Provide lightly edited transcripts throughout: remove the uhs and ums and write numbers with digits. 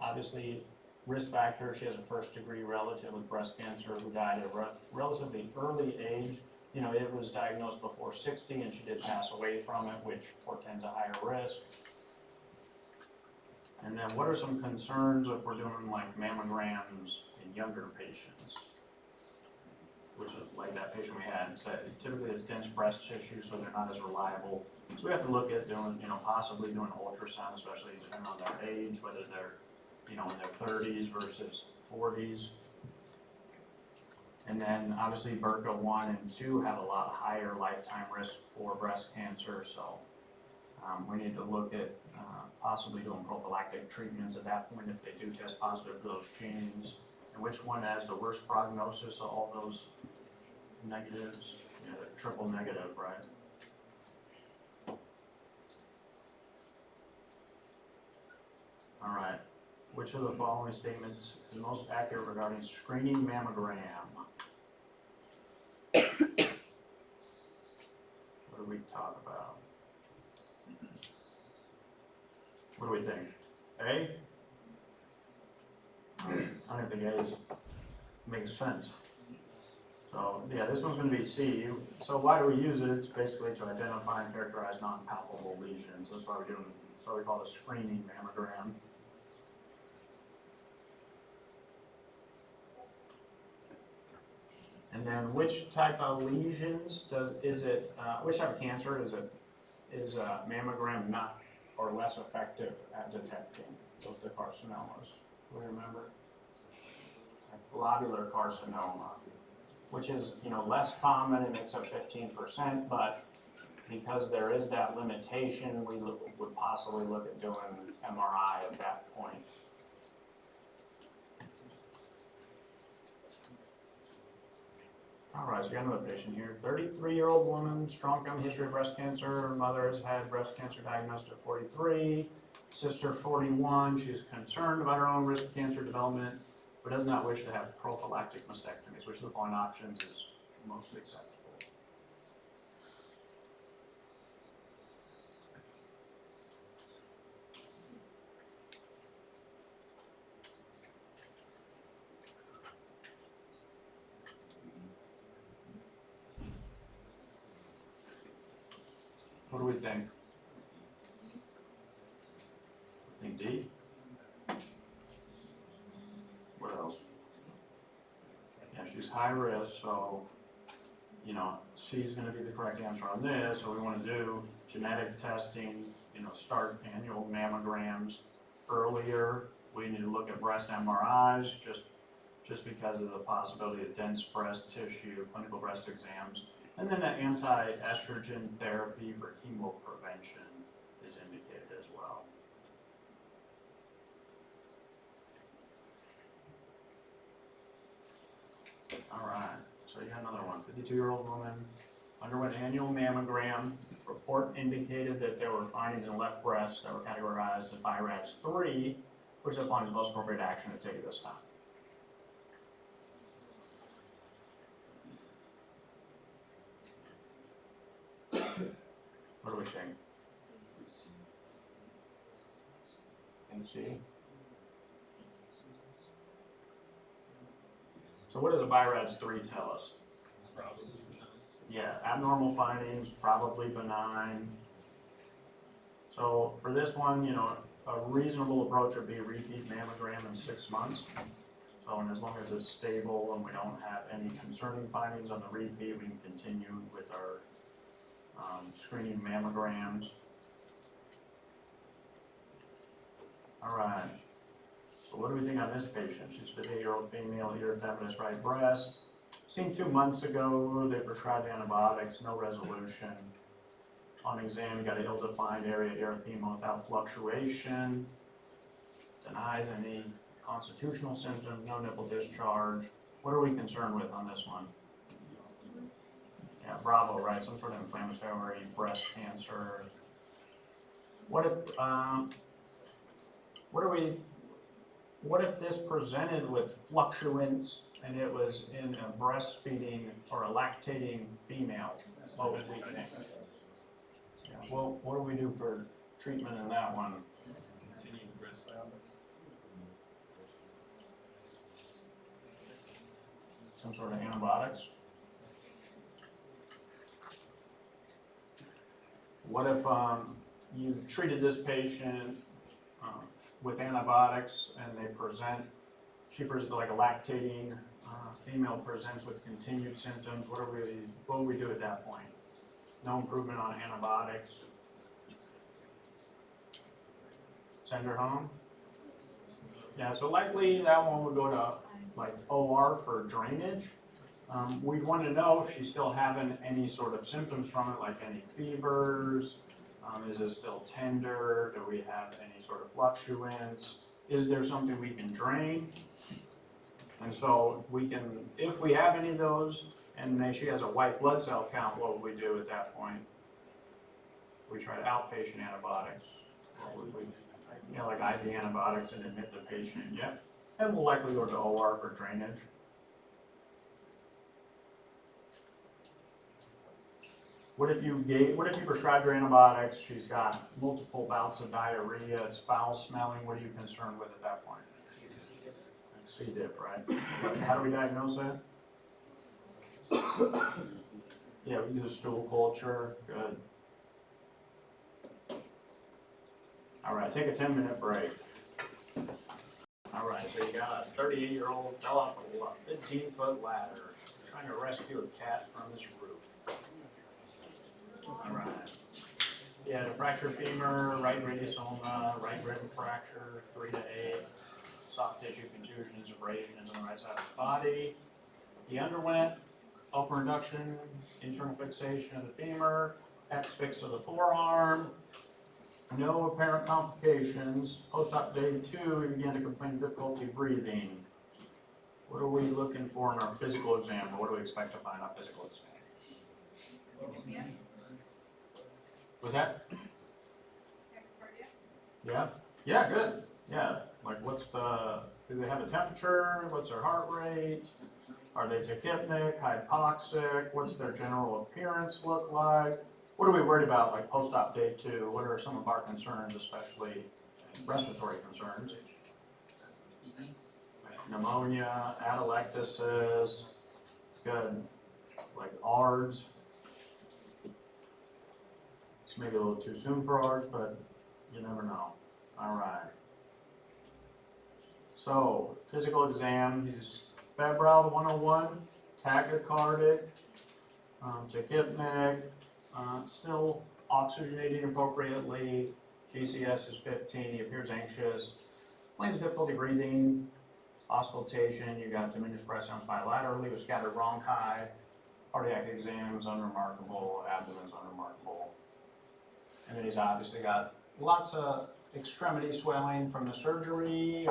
Obviously, risk factor, she has a first-degree relative with breast cancer who died at a relatively early age. You know, it was diagnosed before 60 and she did pass away from it, which portends a higher risk. And then what are some concerns if we're doing like mammograms in younger patients? Which is like that patient we had said, typically it's dense breast tissue, so they're not as reliable. So we have to look at doing, you know, possibly doing ultrasound, especially depending on their age, whether they're, you know, in their 30s versus 40s. And then obviously BRCA 1 and 2 have a lot higher lifetime risk for breast cancer, so we need to look at possibly doing prophylactic treatments at that point if they do test positive for those genes. And which one has the worst prognosis of all those negatives? Yeah, the triple negative, right? All right. Which of the following statements is most accurate regarding screening mammogram? What do we talk about? What do we think? A? I don't think A makes sense. So yeah, this one's going to be C. So why do we use it? It's basically to identify and characterize non-palpable lesions. That's why we're doing. That's why we call it a screening mammogram. And then which type of lesions which type of cancer is mammogram not or less effective at detecting? Those the carcinomas. Do we remember? Globular carcinoma, which is, you know, less common. It makes up 15%, but because there is that limitation, we would possibly look at doing MRI at that point. All right, so we got another patient here. 33-year-old woman, strong family history of breast cancer. Her mother has had breast cancer diagnosed at 43. Sister 41. She's concerned about her own risk of cancer development, but does not wish to have prophylactic mastectomies. Which of the following options is mostly acceptable? What do we think? I think D. What else? Yeah, she's high risk, so, you know, C is going to be the correct answer on this. So we want to do genetic testing, you know, start annual mammograms earlier. We need to look at breast MRIs just because of the possibility of dense breast tissue, clinical breast exams. And then the anti-estrogen therapy for chemo prevention is indicated as well. All right, so you got another one. 52-year-old woman underwent annual mammogram. Report indicated that there were findings in the left breast that were categorized as BI-RADS 3, which I find is most appropriate action to take at this time. What do we think? Can you see? So what does a BI-RADS 3 tell us? Yeah, abnormal findings, probably benign. So for this one, you know, a reasonable approach would be a repeat mammogram in 6 months. So, and as long as it's stable and we don't have any concerning findings on the repeat, we can continue with our screening mammograms. All right. So what do we think on this patient? She's a 58-year-old female, erythematous right breast. Seen 2 months ago, they prescribed antibiotics, no resolution. On exam, you got an ill-defined area erythema without fluctuation. Denies any constitutional symptoms, no nipple discharge. What are we concerned with on this one? Yeah, Bravo, right? Some sort of inflammatory breast cancer. What if this presented with fluctuants and it was in a breastfeeding or a lactating female? What would we think? Yeah. Well, what do we do for treatment in that one? Continued breastfeeding. some sort of antibiotics. What if you treated this patient with antibiotics and they she presents like a lactating female presents with continued symptoms? What do we do at that point? No improvement on antibiotics. Send her home? Yeah, so likely that one would go to like OR for drainage. We'd want to know if she's still having any sort of symptoms from it, like any fevers. Is it still tender? Do we have any sort of fluctuance? Is there something we can drain? And so we can, if we have any of those, and she has a white blood cell count, what would we do at that point? We try outpatient antibiotics. What would we, like IV antibiotics and admit the patient, yeah. And we'll likely go to OR for drainage. What if you prescribed her antibiotics, she's got multiple bouts of diarrhea, it's foul smelling, what are you concerned with at that point? C. diff, right? How do we diagnose that? Yeah, we use a stool culture, good. All right, take a 10-minute break. All right, so you got a 38-year-old fell off a 15-foot ladder, trying to rescue a cat from his roof. All right. Yeah, a fractured femur, right radius ulna, right rib fracture, 3 to 8. Soft tissue contusions, abrasions on the right side of the body. He underwent upper induction, internal fixation of the femur, X-fix of the forearm. No apparent complications. Post-op day 2, he began to complain of difficulty breathing. What are we looking for in our physical exam, or what do we expect to find on physical exam? Was that? Yeah? Yeah, good. Yeah. Like do they have a temperature? What's their heart rate? Are they tachypnic, hypoxic? What's their general appearance look like? What are we worried about, like post-op day 2? What are some of our concerns, especially respiratory concerns? Pneumonia, atelectasis, good, like ARDS. It's maybe a little too soon for ARDS, but you never know. All right. So, physical exam, he's febrile 101, tachycardic, tachypnic, still oxygenating appropriately, GCS is 15, he appears anxious, complains of difficulty breathing, auscultation, you got diminished breath sounds bilaterally with scattered bronchi, cardiac exams unremarkable, abdomen's unremarkable, and then he's obviously got lots of extremity swelling from the surgery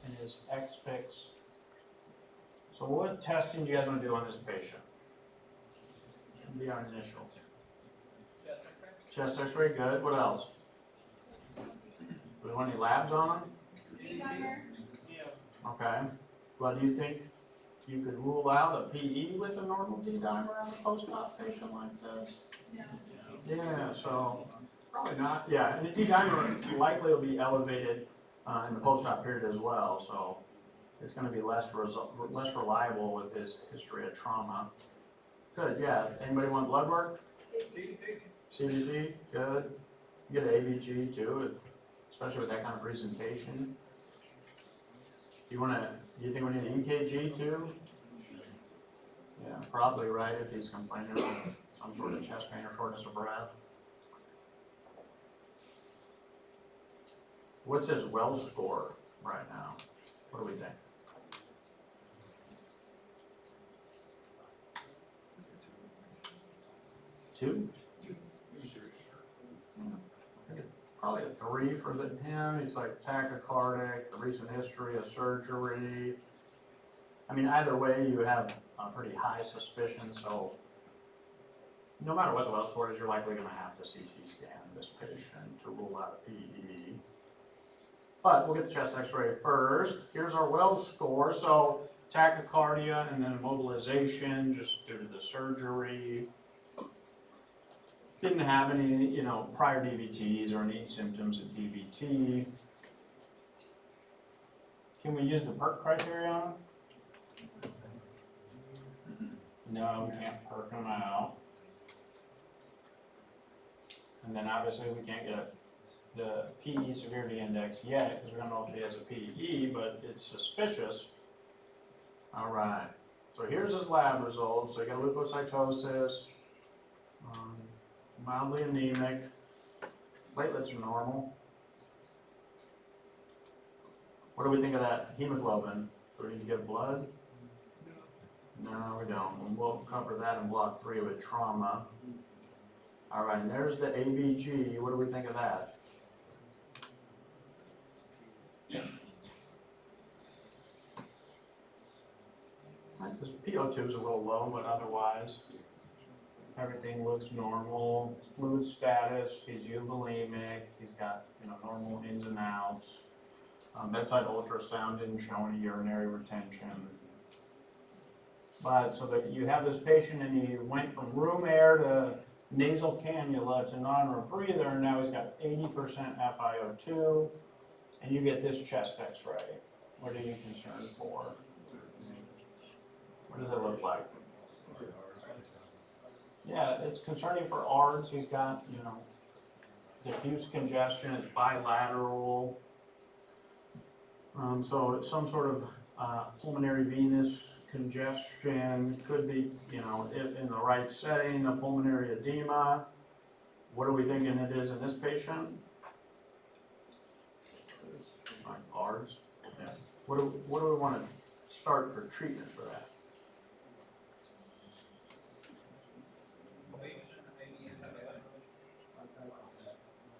and his X-fix. So what testing do you guys want to do on this patient? Be our initial. Chest X-ray, good. What else? Do we want any labs on him? Okay. Well, do you think you could rule out a PE with a normal D-dimer on a post-op patient like this? No. Yeah, so probably not. Yeah, and the D-dimer likely will be elevated in the post-op period as well, so it's going to be less reliable with his history of trauma. Good, yeah. Anybody want blood work? CBC, good. You get an ABG too, especially with that kind of presentation. Do you think we need an EKG too? Yeah, probably, right, if he's complaining of some sort of chest pain or shortness of breath. What's his Wells score right now? What do we think? Two? Probably a 3 for him. He's like tachycardic, the recent history of surgery. I mean, either way, you have a pretty high suspicion, so no matter what the Wells score is, you're likely going to have to CT scan this patient to rule out a PE. But we'll get the chest X-ray first. Here's our Wells score. So tachycardia and then immobilization just due to the surgery. Didn't have any, prior DVTs or any symptoms of DVT. Can we use the PERT criteria? No, we can't perk them out. And then obviously we can't get the PE severity index yet because we don't know if he has a PE, but it's suspicious. All right, so here's his lab results. So you got leukocytosis, mildly anemic, platelets are normal. What do we think of that hemoglobin? Do we need to give blood? No, we don't. And we'll cover that in block 3 with trauma. All right, and there's the ABG. What do we think of that? This PO2 is a little low, but otherwise, everything looks normal. Fluid status, he's euvolemic. He's got, normal ins and outs. Bedside ultrasound didn't show any urinary retention. But so that you have this patient and he went from room air to nasal cannula to non-rebreather, and now he's got 80% FiO2, and you get this chest x-ray. What are you concerned for? What does it look like? Yeah, it's concerning for ARDS. He's got, diffuse congestion, it's bilateral. So it's some sort of pulmonary venous congestion, could be, if in the right setting, a pulmonary edema. What are we thinking it is in this patient? Like ARDS. Yeah. What do we want to start for treatment for that?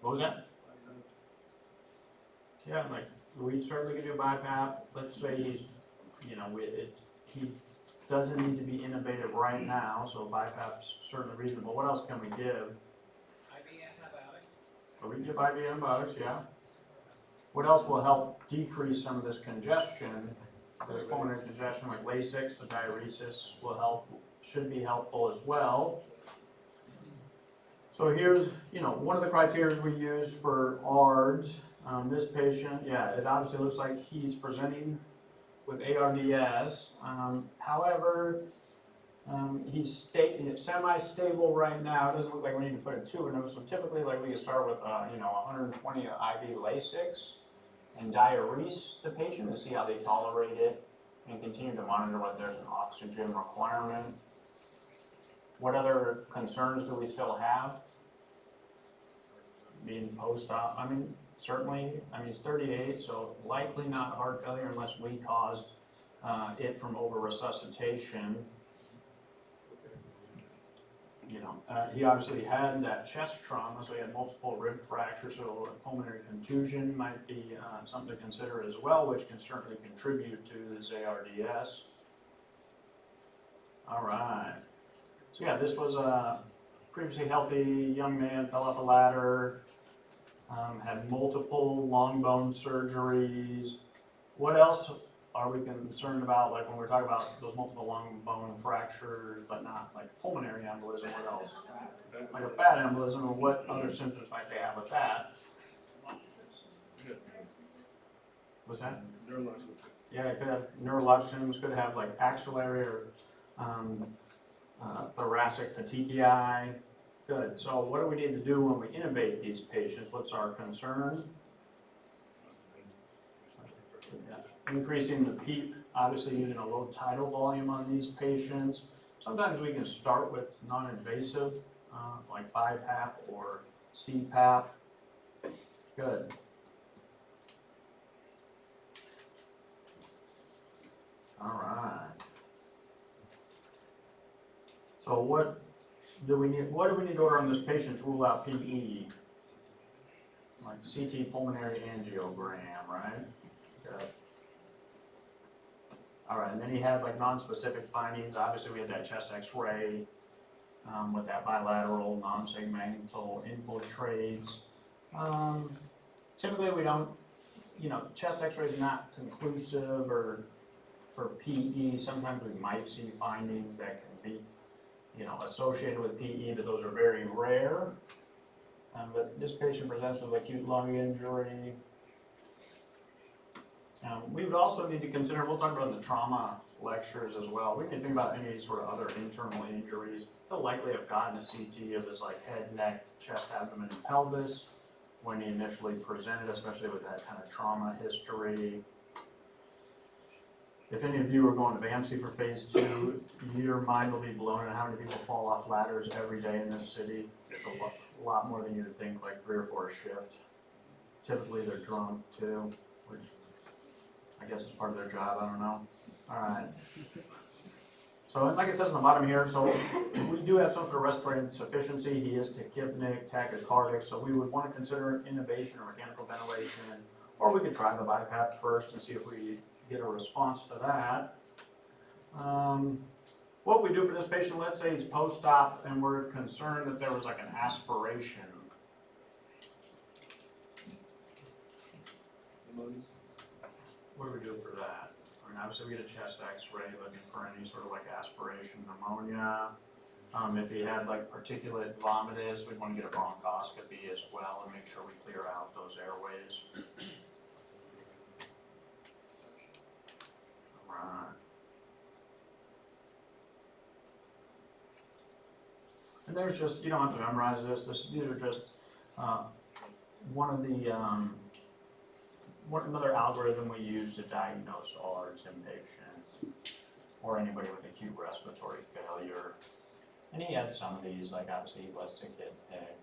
What was that? Yeah, like we start looking at BiPAP. Let's say he's, he doesn't need to be intubated right now, so BiPAP's certainly reasonable. What else can we give? IV antibiotics. So we can give IV antibiotics, yeah. What else will help decrease some of this congestion? This pulmonary congestion, like Lasix, the diuresis will help, should be helpful as well. So here's, one of the criteria we use for ARDS. This patient, yeah, it obviously looks like he's presenting with ARDS. However, he's semi-stable right now. It doesn't look like we need to put a tube in him. So typically, like we can start with, 120 IV Lasix and diurese the patient to see how they tolerate it, and continue to monitor whether there's an oxygen requirement. What other concerns do we still have? Being post-op, certainly, he's 38, so likely not heart failure unless we caused it from over-resuscitation. He obviously had that chest trauma, so he had multiple rib fractures, so a pulmonary contusion might be something to consider as well, which can certainly contribute to this ARDS. All right. So yeah, this was a previously healthy young man, fell off a ladder, had multiple long bone surgeries. What else are we concerned about, like when we're talking about those multiple long bone fractures, but not like pulmonary embolism? What else? Like a fat embolism, or what other symptoms might they have with that? What's that? Yeah, it could have neurologic, could have like axillary or thoracic petechiae. Good. So what do we need to do when we intubate these patients? What's our concern? Yeah. Increasing the PEEP, obviously using a low tidal volume on these patients. Sometimes we can start with non-invasive, like BiPAP or CPAP. Good. All right. So what do we need to order on this patient to rule out PE? Like CT pulmonary angiogram, right? Good. All right, and then he had like non-specific findings. Obviously, we had that chest X-ray with that bilateral non-segmental infiltrates. Typically, we don't, chest X-ray is not conclusive, or for PE, sometimes we might see findings that can be, associated with PE, but those are very rare. But this patient presents with acute lung injury. We would also need to consider, we'll talk about in the trauma lectures as well, we need to think about any sort of other internal injuries. He'll likely have gotten a CT of his like head, neck, chest, abdomen, and pelvis when he initially presented, especially with that kind of trauma history. If any of you are going to BAMC for phase 2, your mind will be blown at how many people fall off ladders every day in this city. It's a lot more than you'd think, like 3 or 4 a shift. Typically they're drunk too, which I guess is part of their job, I don't know. All right. So like it says on the bottom here, so we do have some sort of respiratory insufficiency. He is tachypnic, tachycardic, so we would want to consider intubation or mechanical ventilation, or we could try the BiPAP first and see if we get a response to that. What we do for this patient, let's say he's post-op and we're concerned that there was like an aspiration. What do we do for that? I mean, obviously we get a chest x-ray looking for any sort of like aspiration pneumonia. If he had like particulate vomitus, we'd want to get a bronchoscopy as well and make sure we clear out those airways. Right. And there's just, you don't have to memorize this. These are just one of the another algorithm we use to diagnose ARDS in patients or anybody with acute respiratory failure. And he had some of these, like obviously he was tachypnic.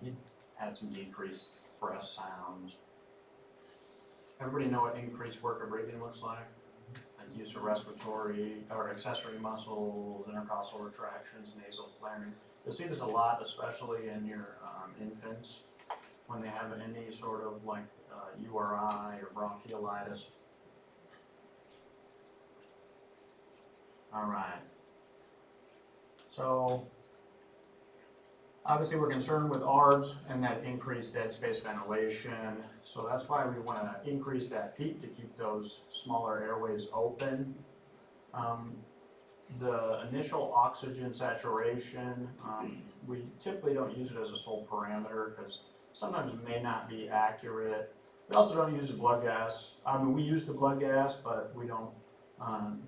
He had some decreased breath sounds. Everybody know what increased work of breathing looks like? Like use of respiratory or accessory muscles, intercostal retractions, nasal flaring. You'll see this a lot, especially in your infants when they have any sort of like URI or bronchiolitis. All right. So obviously we're concerned with ARDS and that increased dead space ventilation. So that's why we want to increase that PEEP to keep those smaller airways open. The initial oxygen saturation, we typically don't use it as a sole parameter because sometimes it may not be accurate. We also don't use the blood gas. I mean, we use the blood gas, but we don't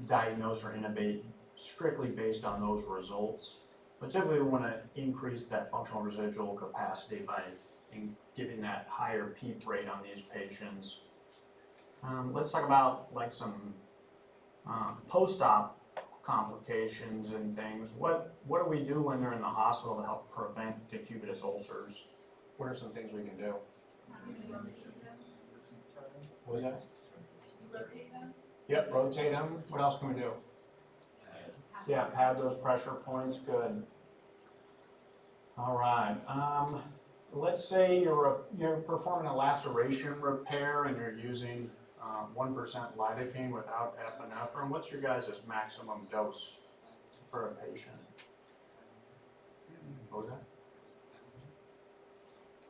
diagnose or intubate strictly based on those results. But typically we want to increase that functional residual capacity by giving that higher PEEP rate on these patients. Let's talk about like some post-op complications and things. What do we do when they're in the hospital to help prevent decubitus ulcers? What are some things we can do? What was that? Rotate them. Yep, rotate them. What else can we do? Yeah, pad those pressure points. Good. All right. Let's say you're performing a laceration repair and you're using 1% lidocaine without epinephrine. What's your guys' maximum dose for a patient? What was that?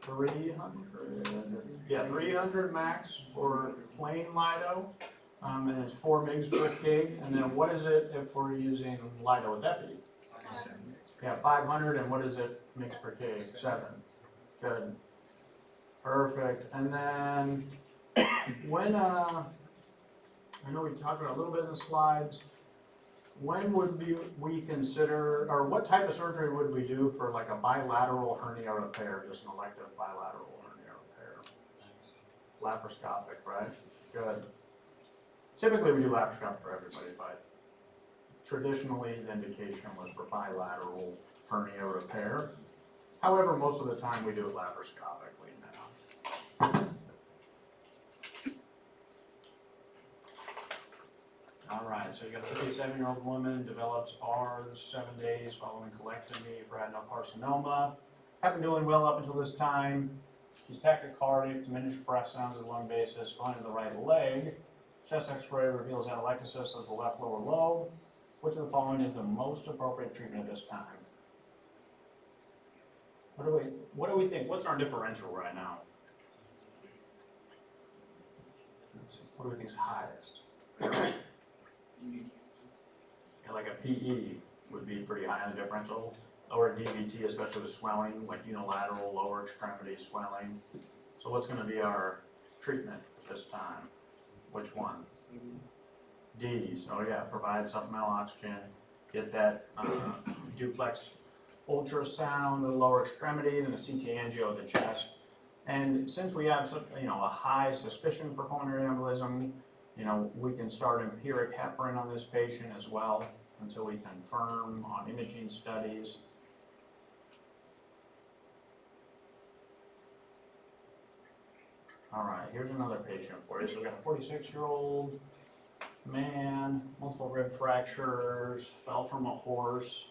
300? Yeah, 300 max for plain Lido, and it's 4 mg per kg. And then what is it if we're using Lido deputy? Yeah, 500, and what is it mg per kg? 7. Good. Perfect. And then when, I know we talked about a little bit in the slides, when would we consider, or what type of surgery would we do for like a bilateral hernia repair, just an elective bilateral hernia repair? Laparoscopic, right? Good. Typically we do laparoscopic for everybody, but traditionally the indication was for bilateral hernia repair. However, most of the time we do it laparoscopically now. All right, so you got a 57-year-old woman, develops ARDS 7 days following colectomy for adenocarcinoma. Have been doing well up until this time. She's tachycardic, diminished breath sounds at lung basis, going to the right leg. Chest x-ray reveals atelectasis of the left lower lobe. Which of the following is the most appropriate treatment at this time? What do we think? What's our differential right now? What do we think is highest? Yeah, like a PE would be pretty high on the differential, or a DVT, especially with swelling, like unilateral lower extremity swelling. So what's going to be our treatment at this time? Which one? D, so yeah, provide supplemental oxygen, get that duplex ultrasound of the lower extremities and a CT angio of the chest. And since we have some, a high suspicion for pulmonary embolism, we can start empiric heparin on this patient as well until we confirm on imaging studies. All right, here's another patient for you. So we got a 46-year-old man, multiple rib fractures, fell from a horse,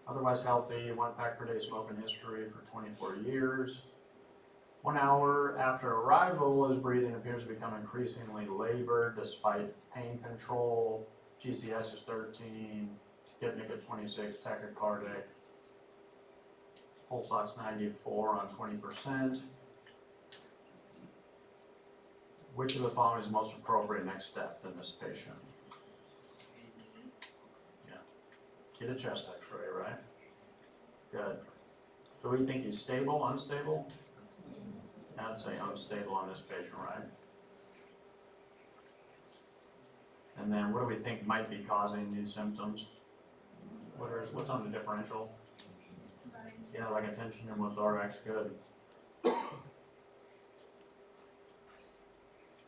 otherwise healthy, 1 pack per day smoking history for 24 years. 1 hour after arrival, his breathing appears to become increasingly labored despite pain control. GCS is 13, kidney at 26, tachycardic. Pulse ox 94 on 20%. Which of the following is the most appropriate next step in this patient? Yeah. Get a chest x-ray, right? Good. Do we think he's stable, unstable? I'd say unstable on this patient, right? And then what do we think might be causing these symptoms? What's on the differential? Yeah, like a tension pneumothorax, good.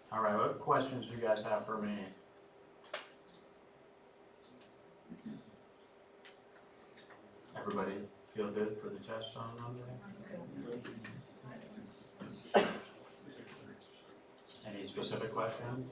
All right, what questions do you guys have for me? Everybody feel good for the test on Monday? Any specific questions?